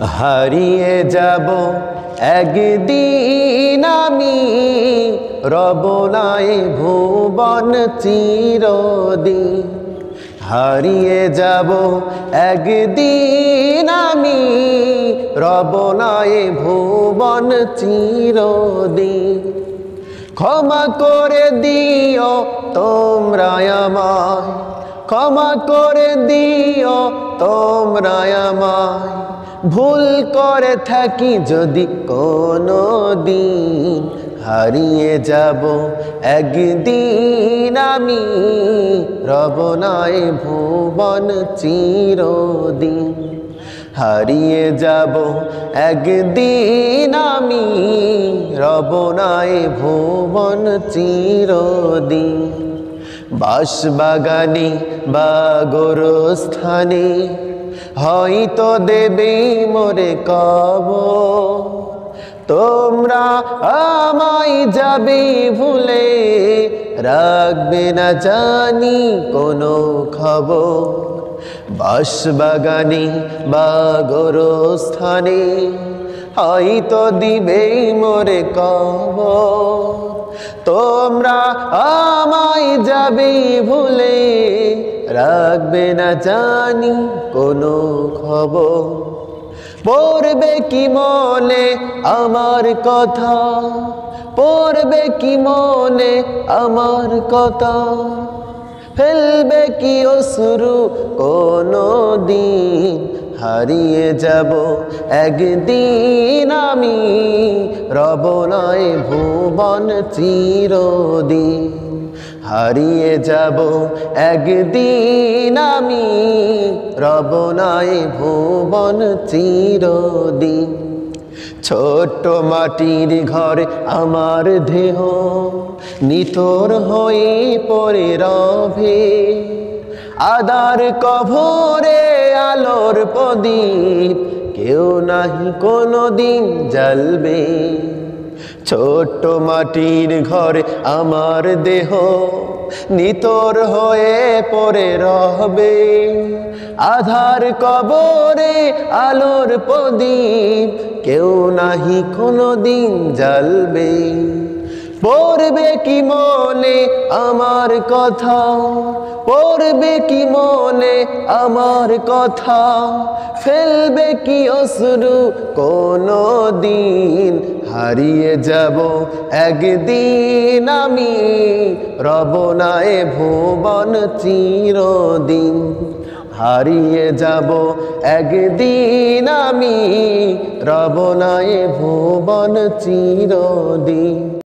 হারিয়ে যাব একদিন আমি, রব নাই ভুবন চিরদিন। হারিয়ে যাব একদিন আমি, রব নাই ভুবন চিরদিন। ক্ষমা করে দিও তোমরা আমায়, ক্ষমা করে দিও তোমরা আমায়। ভুল করে থাকি যদি কোনো দিন, হারিয়ে যাব একদিন আমি, রব নাই ভুবন চিরদিন। হারিয়ে যাব একদিন আমি, রব নাই ভুবন চিরদিন। বাঁশবাগানে বা গোরস্থানে হয়তো দেবে মোরে কবর। তোমরা আমায় যাবে ভুলে, রাখবে না জানি কোনো খবর। বাঁশবাগানে বা গোরস্থানে হয়তো দিবে মোরে কবর। তোমরা আমায় যাবে ভুলে, রাখবে না জানি কোনো খবর। পড়বে কি মনে আমার কথা, পড়বে কি মনে আমার কথা। ফেলবে কি অশ্রু কোনো দিন, হারিয়ে যাব একদিন আমি, রব নাই ভুবন চিরদিন। হারিয়ে যাব একদিন আমি, রব নাই ভুবন চিরদিন। ছোট্ট মাটির ঘরে আমার দেহ নিথর হয়ে পড়ে রবে। আদার কবরে আলোর প্রদীপ কেউ নাহি কোনো দিন জ্বলবে। ছোট্ট মাটির ঘরে আমার দেহ নিথর হয়ে পড়ে রবে। আধার কবরে আলোর প্রদীপ কেউ নাহি কোনো দিন জ্বলবে। পড়বে কি মনে আমার কথা, পড়বে কি মনে আমার কথা। ফেলবে কি অশ্রু কোনো দিন, হারিয়ে যাব একদিন আমি, রব নাই ভুবন চিরদিন। হারিয়ে যাব একদিন আমি, রব নাই ভুবন চিরদিন।